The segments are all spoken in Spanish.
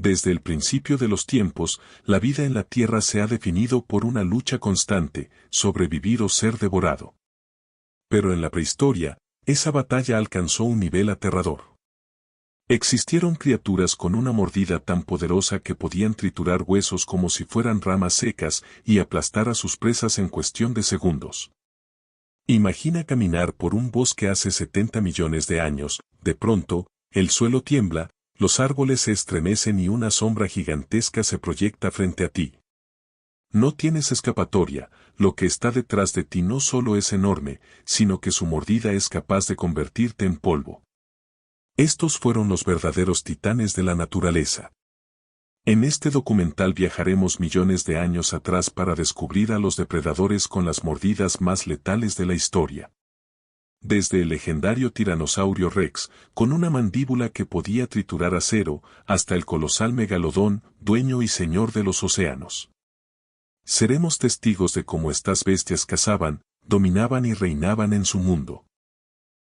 Desde el principio de los tiempos, la vida en la Tierra se ha definido por una lucha constante, sobrevivir o ser devorado. Pero en la prehistoria, esa batalla alcanzó un nivel aterrador. Existieron criaturas con una mordida tan poderosa que podían triturar huesos como si fueran ramas secas y aplastar a sus presas en cuestión de segundos. Imagina caminar por un bosque hace 70 millones de años, de pronto, el suelo tiembla, los árboles se estremecen y una sombra gigantesca se proyecta frente a ti. No tienes escapatoria, lo que está detrás de ti no solo es enorme, sino que su mordida es capaz de convertirte en polvo. Estos fueron los verdaderos titanes de la naturaleza. En este documental viajaremos millones de años atrás para descubrir a los depredadores con las mordidas más letales de la historia. Desde el legendario tiranosaurio Rex, con una mandíbula que podía triturar acero, hasta el colosal megalodón, dueño y señor de los océanos. Seremos testigos de cómo estas bestias cazaban, dominaban y reinaban en su mundo.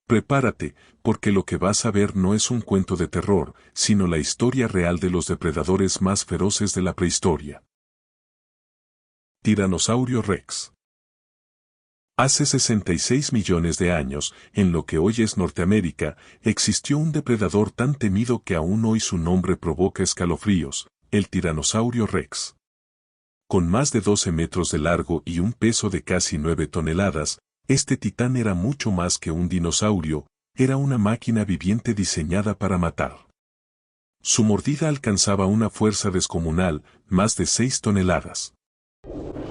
Prepárate, porque lo que vas a ver no es un cuento de terror, sino la historia real de los depredadores más feroces de la prehistoria. Tiranosaurio Rex. Hace 66 millones de años, en lo que hoy es Norteamérica, existió un depredador tan temido que aún hoy su nombre provoca escalofríos, el Tiranosaurio Rex. Con más de 12 metros de largo y un peso de casi 9 toneladas, este titán era mucho más que un dinosaurio, era una máquina viviente diseñada para matar. Su mordida alcanzaba una fuerza descomunal, más de 6 toneladas.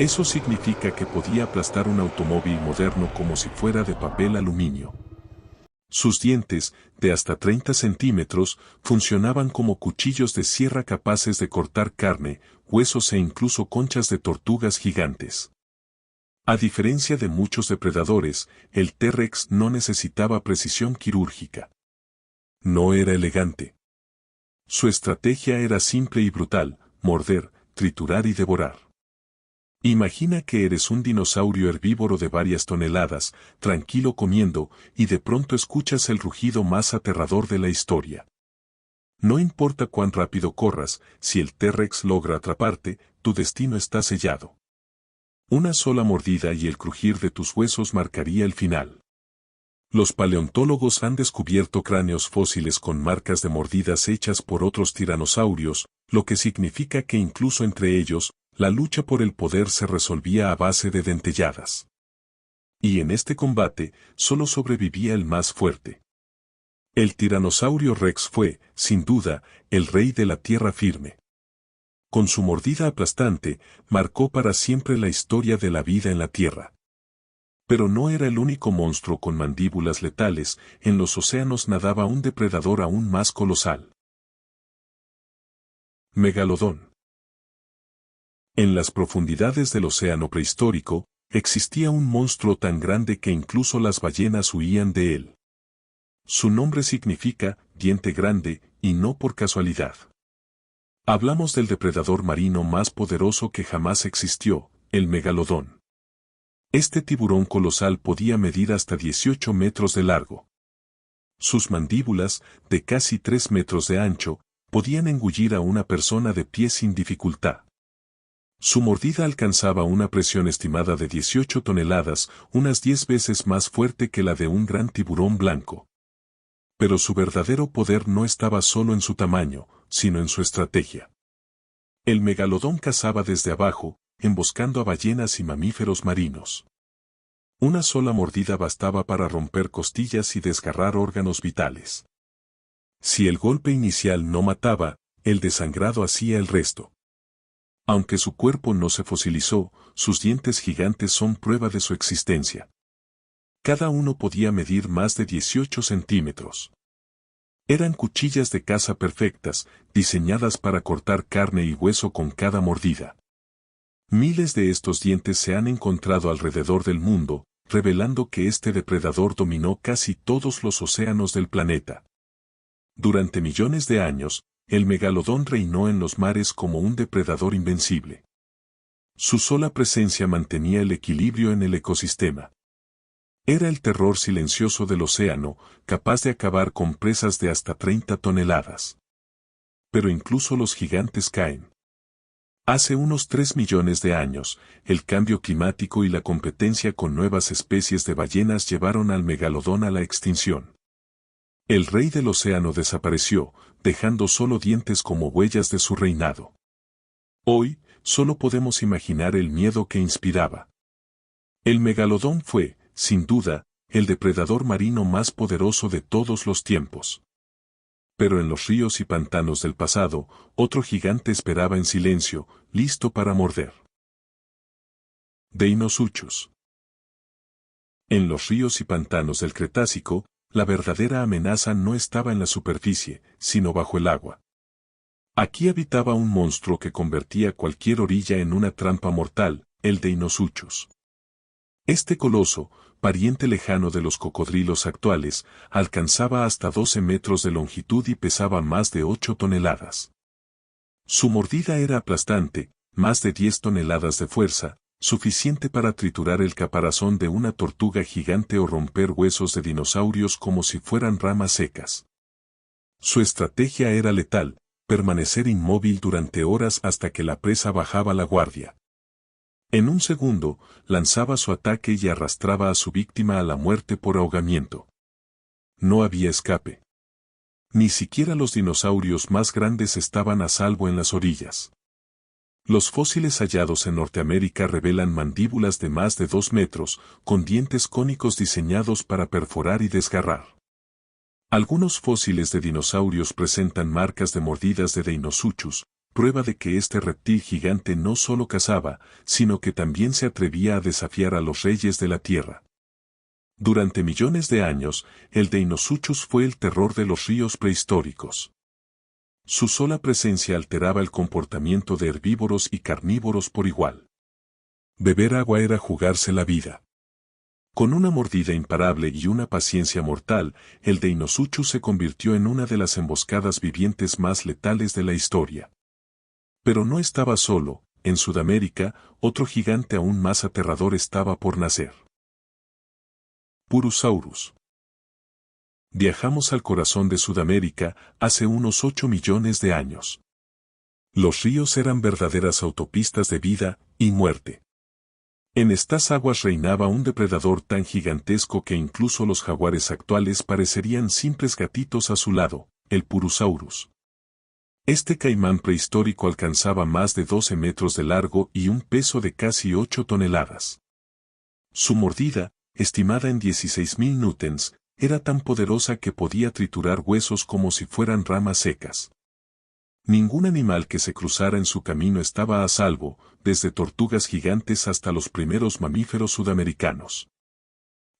Eso significa que podía aplastar un automóvil moderno como si fuera de papel aluminio. Sus dientes, de hasta 30 centímetros, funcionaban como cuchillos de sierra capaces de cortar carne, huesos e incluso conchas de tortugas gigantes. A diferencia de muchos depredadores, el T-Rex no necesitaba precisión quirúrgica. No era elegante. Su estrategia era simple y brutal: morder, triturar y devorar. Imagina que eres un dinosaurio herbívoro de varias toneladas, tranquilo comiendo, y de pronto escuchas el rugido más aterrador de la historia. No importa cuán rápido corras, si el T-Rex logra atraparte, tu destino está sellado. Una sola mordida y el crujir de tus huesos marcaría el final. Los paleontólogos han descubierto cráneos fósiles con marcas de mordidas hechas por otros tiranosaurios, lo que significa que incluso entre ellos, la lucha por el poder se resolvía a base de dentelladas. Y en este combate, solo sobrevivía el más fuerte. El tiranosaurio Rex fue, sin duda, el rey de la tierra firme. Con su mordida aplastante, marcó para siempre la historia de la vida en la Tierra. Pero no era el único monstruo con mandíbulas letales, en los océanos nadaba un depredador aún más colosal. Megalodón. En las profundidades del océano prehistórico, existía un monstruo tan grande que incluso las ballenas huían de él. Su nombre significa diente grande, y no por casualidad. Hablamos del depredador marino más poderoso que jamás existió, el megalodón. Este tiburón colosal podía medir hasta 18 metros de largo. Sus mandíbulas, de casi 3 metros de ancho, podían engullir a una persona de pie sin dificultad. Su mordida alcanzaba una presión estimada de 18 toneladas, unas 10 veces más fuerte que la de un gran tiburón blanco. Pero su verdadero poder no estaba solo en su tamaño, sino en su estrategia. El megalodón cazaba desde abajo, emboscando a ballenas y mamíferos marinos. Una sola mordida bastaba para romper costillas y desgarrar órganos vitales. Si el golpe inicial no mataba, el desangrado hacía el resto. Aunque su cuerpo no se fosilizó, sus dientes gigantes son prueba de su existencia. Cada uno podía medir más de 18 centímetros. Eran cuchillas de caza perfectas, diseñadas para cortar carne y hueso con cada mordida. Miles de estos dientes se han encontrado alrededor del mundo, revelando que este depredador dominó casi todos los océanos del planeta. Durante millones de años, el megalodón reinó en los mares como un depredador invencible. Su sola presencia mantenía el equilibrio en el ecosistema. Era el terror silencioso del océano, capaz de acabar con presas de hasta 30 toneladas. pero incluso los gigantes caen. Hace unos 3 millones de años, el cambio climático y la competencia con nuevas especies de ballenas llevaron al megalodón a la extinción. El rey del océano desapareció, dejando solo dientes como huellas de su reinado. Hoy, solo podemos imaginar el miedo que inspiraba. El megalodón fue, sin duda, el depredador marino más poderoso de todos los tiempos. Pero en los ríos y pantanos del pasado, otro gigante esperaba en silencio, listo para morder. Deinosuchus. En los ríos y pantanos del Cretácico, la verdadera amenaza no estaba en la superficie, sino bajo el agua. Aquí habitaba un monstruo que convertía cualquier orilla en una trampa mortal, el Deinosuchus. Este coloso, pariente lejano de los cocodrilos actuales, alcanzaba hasta 12 metros de longitud y pesaba más de 8 toneladas. Su mordida era aplastante, más de 10 toneladas de fuerza, suficiente para triturar el caparazón de una tortuga gigante o romper huesos de dinosaurios como si fueran ramas secas. Su estrategia era letal, permanecer inmóvil durante horas hasta que la presa bajaba la guardia. En un segundo, lanzaba su ataque y arrastraba a su víctima a la muerte por ahogamiento. No había escape. Ni siquiera los dinosaurios más grandes estaban a salvo en las orillas. Los fósiles hallados en Norteamérica revelan mandíbulas de más de 2 metros, con dientes cónicos diseñados para perforar y desgarrar. Algunos fósiles de dinosaurios presentan marcas de mordidas de Deinosuchus, prueba de que este reptil gigante no solo cazaba, sino que también se atrevía a desafiar a los reyes de la tierra. Durante millones de años, el Deinosuchus fue el terror de los ríos prehistóricos. Su sola presencia alteraba el comportamiento de herbívoros y carnívoros por igual. Beber agua era jugarse la vida. Con una mordida imparable y una paciencia mortal, el Deinosuchus se convirtió en una de las emboscadas vivientes más letales de la historia. Pero no estaba solo, en Sudamérica, otro gigante aún más aterrador estaba por nacer. Purosaurus. Viajamos al corazón de Sudamérica hace unos 8 millones de años. Los ríos eran verdaderas autopistas de vida y muerte. En estas aguas reinaba un depredador tan gigantesco que incluso los jaguares actuales parecerían simples gatitos a su lado, el Purosaurus. Este caimán prehistórico alcanzaba más de 12 metros de largo y un peso de casi 8 toneladas. Su mordida, estimada en 16.000 newtons, era tan poderosa que podía triturar huesos como si fueran ramas secas. Ningún animal que se cruzara en su camino estaba a salvo, desde tortugas gigantes hasta los primeros mamíferos sudamericanos.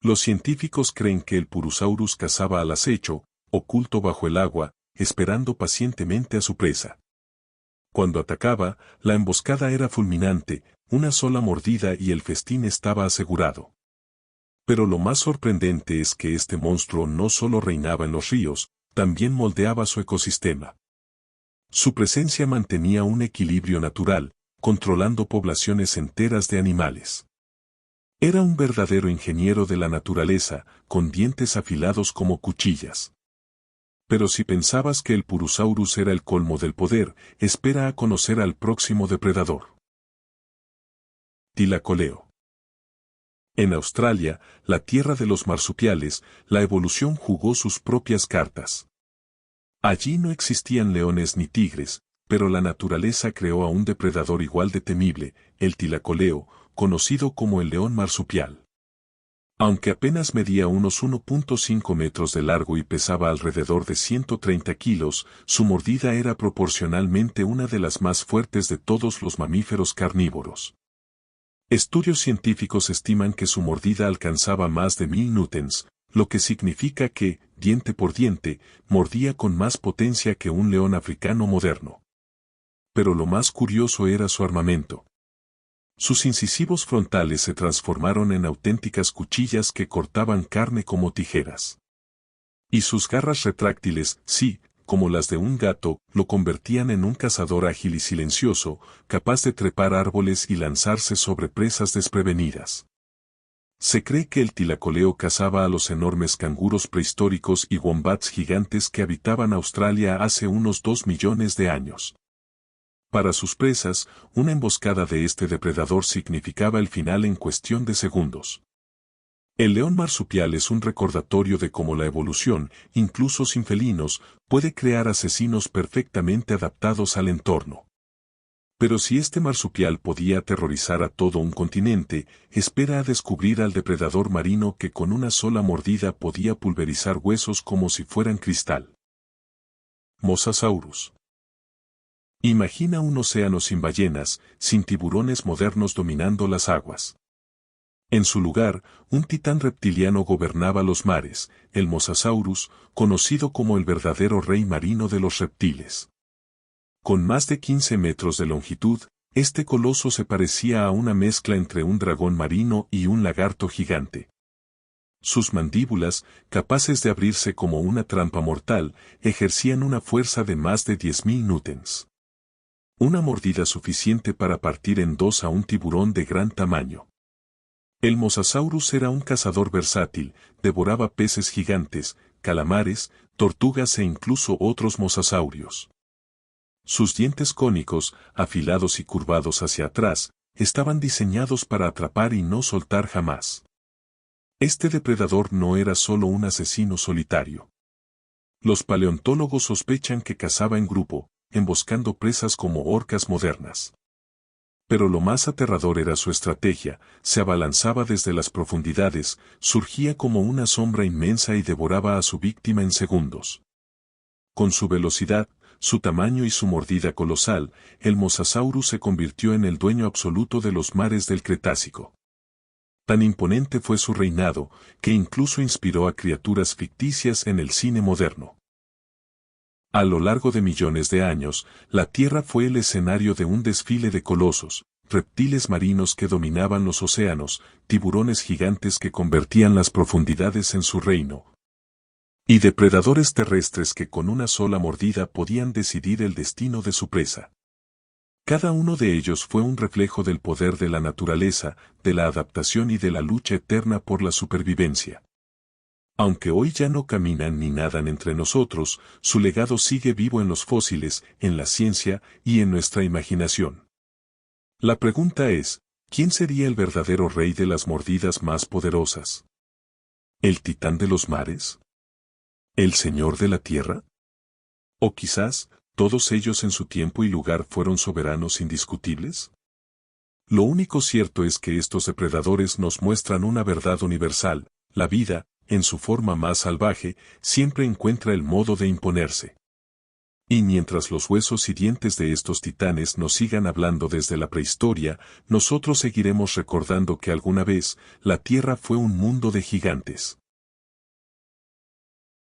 Los científicos creen que el Purosaurus cazaba al acecho, oculto bajo el agua, esperando pacientemente a su presa. Cuando atacaba, la emboscada era fulminante, una sola mordida y el festín estaba asegurado. Pero lo más sorprendente es que este monstruo no solo reinaba en los ríos, también moldeaba su ecosistema. Su presencia mantenía un equilibrio natural, controlando poblaciones enteras de animales. Era un verdadero ingeniero de la naturaleza, con dientes afilados como cuchillas. Pero si pensabas que el Purosaurus era el colmo del poder, espera a conocer al próximo depredador. Tlacoleo. En Australia, la tierra de los marsupiales, la evolución jugó sus propias cartas. Allí no existían leones ni tigres, pero la naturaleza creó a un depredador igual de temible, el tlacoleo, conocido como el león marsupial. Aunque apenas medía unos 1.5 metros de largo y pesaba alrededor de 130 kilos, su mordida era proporcionalmente una de las más fuertes de todos los mamíferos carnívoros. Estudios científicos estiman que su mordida alcanzaba más de 1000 newtons, lo que significa que, diente por diente, mordía con más potencia que un león africano moderno. Pero lo más curioso era su armamento. Sus incisivos frontales se transformaron en auténticas cuchillas que cortaban carne como tijeras. Y sus garras retráctiles, sí, como las de un gato, lo convertían en un cazador ágil y silencioso, capaz de trepar árboles y lanzarse sobre presas desprevenidas. Se cree que el tlacoleo cazaba a los enormes canguros prehistóricos y wombats gigantes que habitaban Australia hace unos 2 millones de años. Para sus presas, una emboscada de este depredador significaba el final en cuestión de segundos. El león marsupial es un recordatorio de cómo la evolución, incluso sin felinos, puede crear asesinos perfectamente adaptados al entorno. Pero si este marsupial podía aterrorizar a todo un continente, espera a descubrir al depredador marino que con una sola mordida podía pulverizar huesos como si fueran cristal. Mosasaurus. Imagina un océano sin ballenas, sin tiburones modernos dominando las aguas. En su lugar, un titán reptiliano gobernaba los mares, el Mosasaurus, conocido como el verdadero rey marino de los reptiles. Con más de 15 metros de longitud, este coloso se parecía a una mezcla entre un dragón marino y un lagarto gigante. Sus mandíbulas, capaces de abrirse como una trampa mortal, ejercían una fuerza de más de 10.000 newtons. Una mordida suficiente para partir en dos a un tiburón de gran tamaño. El Mosasaurus era un cazador versátil, devoraba peces gigantes, calamares, tortugas e incluso otros mosasaurios. Sus dientes cónicos, afilados y curvados hacia atrás, estaban diseñados para atrapar y no soltar jamás. Este depredador no era solo un asesino solitario. Los paleontólogos sospechan que cazaba en grupo, emboscando presas como orcas modernas. Pero lo más aterrador era su estrategia, se abalanzaba desde las profundidades, surgía como una sombra inmensa y devoraba a su víctima en segundos. Con su velocidad, su tamaño y su mordida colosal, el Mosasaurus se convirtió en el dueño absoluto de los mares del Cretácico. Tan imponente fue su reinado, que incluso inspiró a criaturas ficticias en el cine moderno. A lo largo de millones de años, la Tierra fue el escenario de un desfile de colosos, reptiles marinos que dominaban los océanos, tiburones gigantes que convertían las profundidades en su reino, y depredadores terrestres que con una sola mordida podían decidir el destino de su presa. Cada uno de ellos fue un reflejo del poder de la naturaleza, de la adaptación y de la lucha eterna por la supervivencia. Aunque hoy ya no caminan ni nadan entre nosotros, su legado sigue vivo en los fósiles, en la ciencia y en nuestra imaginación. La pregunta es, ¿quién sería el verdadero rey de las mordidas más poderosas? ¿El titán de los mares? ¿El señor de la tierra? ¿O quizás, todos ellos en su tiempo y lugar fueron soberanos indiscutibles? Lo único cierto es que estos depredadores nos muestran una verdad universal: la vida, en su forma más salvaje, siempre encuentra el modo de imponerse. Y mientras los huesos y dientes de estos titanes nos sigan hablando desde la prehistoria, nosotros seguiremos recordando que alguna vez, la Tierra fue un mundo de gigantes.